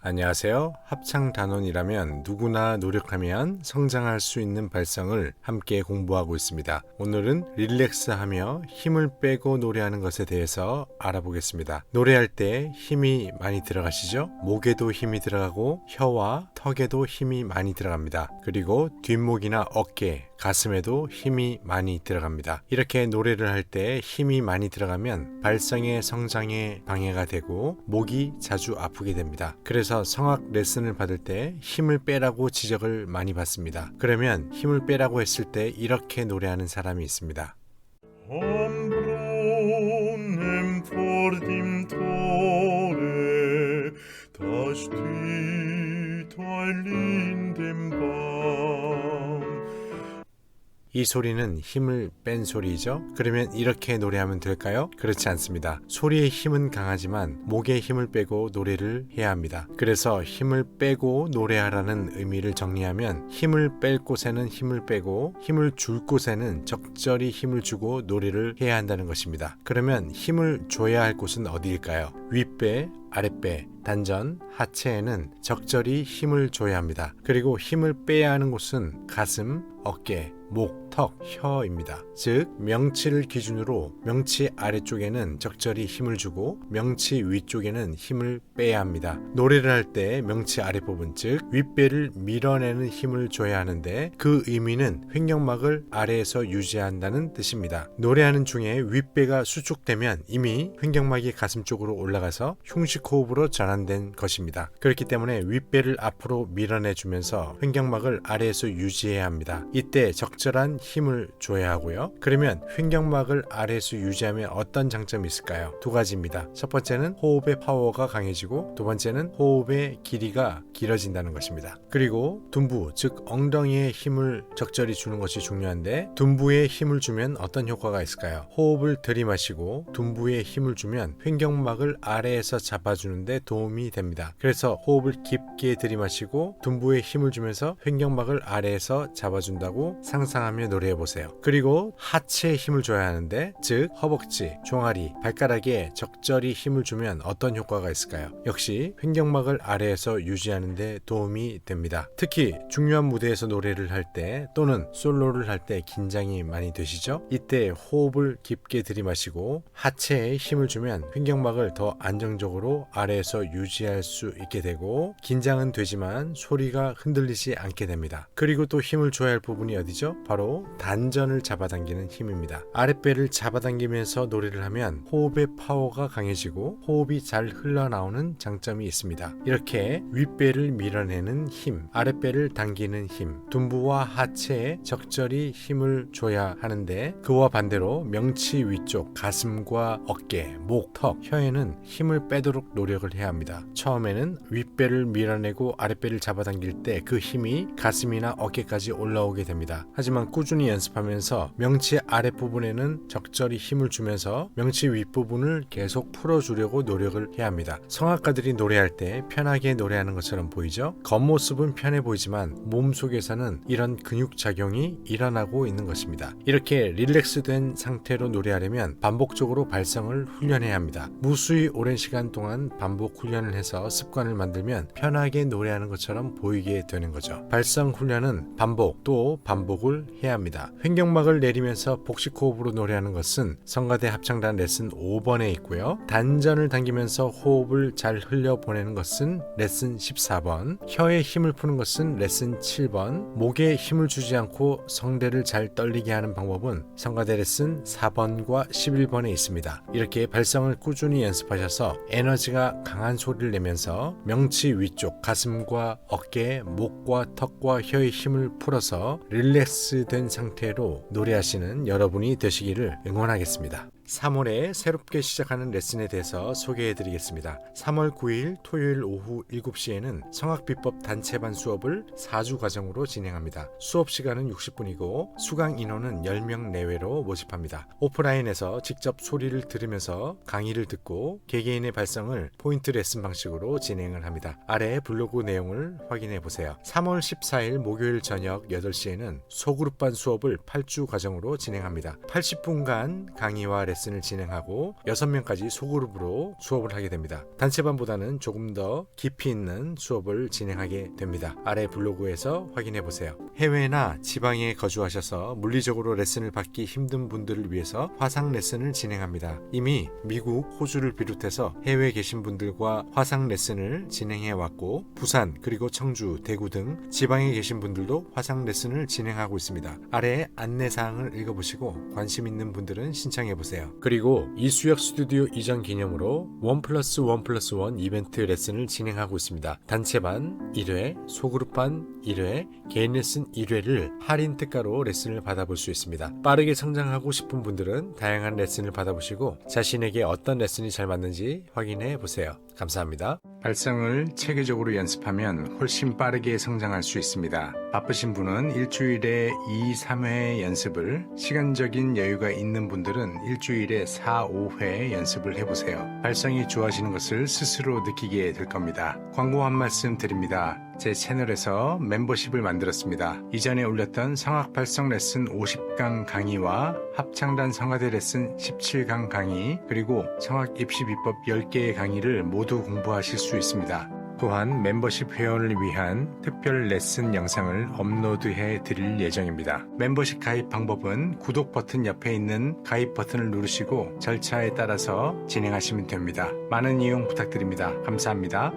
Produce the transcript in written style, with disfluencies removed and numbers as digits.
안녕하세요. 합창단원이라면 누구나 노력하면 성장할 수 있는 발성을 함께 공부하고 있습니다. 오늘은 릴렉스하며 힘을 빼고 노래하는 것에 대해서 알아보겠습니다. 노래할 때 힘이 많이 들어가시죠? 목에도 힘이 들어가고 혀와 턱에도 힘이 많이 들어갑니다. 그리고 뒷목이나 어깨, 가슴에도 힘이 많이 들어갑니다. 이렇게 노래를 할 때 힘이 많이 들어가면 발성의 성장에 방해가 되고 목이 자주 아프게 됩니다. 그래서 성악 레슨을 받을 때 힘을 빼라고 지적을 많이 받습니다. 그러면 힘을 빼라고 했을 때 이렇게 노래하는 사람이 있습니다. Am Brunnen vor dem Tore, da steht ein Lindenbaum. 이 소리는 힘을 뺀 소리죠. 그러면 이렇게 노래하면 될까요? 그렇지 않습니다. 소리의 힘은 강하지만 목에 힘을 빼고 노래를 해야 합니다. 그래서 힘을 빼고 노래하라는 의미를 정리하면 힘을 뺄 곳에는 힘을 빼고 힘을 줄 곳에는 적절히 힘을 주고 노래를 해야 한다는 것입니다. 그러면 힘을 줘야 할 곳은 어디일까요? 윗배, 아랫배, 단전, 하체에는 적절히 힘을 줘야 합니다. 그리고 힘을 빼야 하는 곳은 가슴, 어깨, 목, 턱, 혀입니다. 즉 명치를 기준으로 명치 아래쪽에는 적절히 힘을 주고 명치 위쪽에는 힘을 빼야 합니다. 노래를 할 때 명치 아래 부분 즉 윗배를 밀어내는 힘을 줘야 하는데 그 의미는 횡격막을 아래에서 유지한다는 뜻입니다. 노래하는 중에 윗배가 수축되면 이미 횡격막이 가슴 쪽으로 올라가서 흉식호흡으로 전환된 것입니다. 그렇기 때문에 윗배를 앞으로 밀어내주면서 횡격막을 아래에서 유지해야 합니다. 이때 적절한 힘을 줘야 하고요. 그러면 횡격막을 아래에서 유지하면 어떤 장점이 있을까요? 두 가지입니다. 첫 번째는 호흡의 파워가 강해지고 두 번째는 호흡의 길이가 길어진다는 것입니다. 그리고 둔부, 즉 엉덩이에 힘을 적절히 주는 것이 중요한데 둔부에 힘을 주면 어떤 효과가 있을까요? 호흡을 들이마시고 둔부에 힘을 주면 횡격막을 아래에서 잡아주는데 도움이 됩니다. 그래서 호흡을 깊게 들이마시고 둔부에 힘을 주면서 횡격막을 아래에서 잡아준다고 상상하며 노래해 보세요. 그리고 하체에 힘을 줘야 하는데 즉 허벅지, 종아리, 발가락에 적절히 힘을 주면 어떤 효과가 있을까요? 역시 횡격막을 아래에서 유지하는 데 도움이 됩니다. 특히 중요한 무대에서 노래를 할 때 또는 솔로를 할 때 긴장이 많이 되시죠? 이때 호흡을 깊게 들이마시고 하체에 힘을 주면 횡격막을 더 안정적으로 아래에서 유지할 수 있게 되고 긴장은 되지만 소리가 흔들리지 않게 됩니다. 그리고 또 힘을 줘야 할 부분이 어디죠? 바로 단전을 잡아당기는 힘입니다. 아랫배를 잡아당기면서 노래를 하면 호흡의 파워가 강해지고 호흡이 잘 흘러나오는 장점이 있습니다. 이렇게 윗배를 밀어내는 힘, 아랫배를 당기는 힘, 둔부와 하체에 적절히 힘을 줘야 하는데 그와 반대로 명치 위쪽, 가슴과 어깨, 목, 턱, 혀에는 힘을 빼도록 노력을 해야 합니다. 처음에는 윗배를 밀어내고 아랫배를 잡아당길 때 그 힘이 가슴이나 어깨까지 올라오게 됩니다. 하지만 꾸준히 연습하면서 명치 아랫부분에는 적절히 힘을 주면서 명치 윗부분을 계속 풀어주려고 노력을 해야 합니다. 성악가들이 노래할 때 편하게 노래하는 것처럼 보이죠? 겉모습은 편해 보이지만 몸속에서는 이런 근육작용이 일어나고 있는 것입니다. 이렇게 릴렉스된 상태로 노래하려면 반복적으로 발성을 훈련해야 합니다. 무수히 오랜 시간 동안 반복 훈련을 해서 습관을 만들면 편하게 노래하는 것처럼 보이게 되는 거죠. 발성 훈련은 반복 또 반복을 해야 합니다. 횡격막을 내리면서 복식호흡으로 노래하는 것은 성가대 합창단 레슨 5번에 있고요. 단전을 당기면서 호흡을 잘 흘려보내는 것은 레슨 14번, 혀에 힘을 푸는 것은 레슨 7번, 목에 힘을 주지 않고 성대를 잘 떨리게 하는 방법은 성가대 레슨 4번과 11번에 있습니다. 이렇게 발성을 꾸준히 연습하셔서 에너지가 강한 소리를 내면서 명치 위쪽, 가슴과 어깨, 목과 턱과 혀의 힘을 풀어서 릴렉스된 상태로 노래하시는 여러분이 되시기를 응원하겠습니다. 3월에 새롭게 시작하는 레슨에 대해서 소개해 드리겠습니다. 3월 9일 토요일 오후 7시에는 성악비법 단체반 수업을 4주 과정으로 진행합니다. 수업 시간은 60분이고 수강 인원은 10명 내외로 모집합니다. 오프라인에서 직접 소리를 들으면서 강의를 듣고 개개인의 발성을 포인트 레슨 방식으로 진행을 합니다. 아래 블로그 내용을 확인해 보세요. 3월 14일 목요일 저녁 8시에는 소그룹반 수업을 8주 과정으로 진행합니다. 80분간 강의와 레슨 레슨을 진행하고 6명까지 소그룹으로 수업을 하게 됩니다. 단체반보다는 조금 더 깊이 있는 수업을 진행하게 됩니다. 아래 블로그에서 확인해 보세요. 해외나 지방에 거주하셔서 물리적으로 레슨을 받기 힘든 분들을 위해서 화상 레슨을 진행합니다. 이미 미국, 호주를 비롯해서 해외에 계신 분들과 화상 레슨을 진행해 왔고 부산 그리고 청주, 대구 등 지방에 계신 분들도 화상 레슨을 진행하고 있습니다. 아래 안내사항을 읽어보시고 관심 있는 분들은 신청해 보세요. 그리고 이수혁 스튜디오 이전 기념으로 1+1+1 이벤트 레슨을 진행하고 있습니다. 단체반 1회, 소그룹반 1회, 개인 레슨 1회를 할인 특가로 레슨을 받아볼 수 있습니다. 빠르게 성장하고 싶은 분들은 다양한 레슨을 받아보시고 자신에게 어떤 레슨이 잘 맞는지 확인해 보세요. 감사합니다. 발성을 체계적으로 연습하면 훨씬 빠르게 성장할 수 있습니다. 바쁘신 분은 일주일에 2, 3회 연습을, 시간적인 여유가 있는 분들은 일주일에 4, 5회 연습을 해보세요. 발성이 좋아지는 것을 스스로 느끼게 될 겁니다. 광고 한 말씀 드립니다. 제 채널에서 멤버십을 만들었습니다. 이전에 올렸던 성악 발성 레슨 50강 강의와 합창단 성화대 레슨 17강 강의, 그리고 성악 입시 비법 10개의 강의를 모두 공부하실 수 있습니다. 또한 멤버십 회원을 위한 특별 레슨 영상을 업로드해 드릴 예정입니다. 멤버십 가입 방법은 구독 버튼 옆에 있는 가입 버튼을 누르시고 절차에 따라서 진행하시면 됩니다. 많은 이용 부탁드립니다. 감사합니다.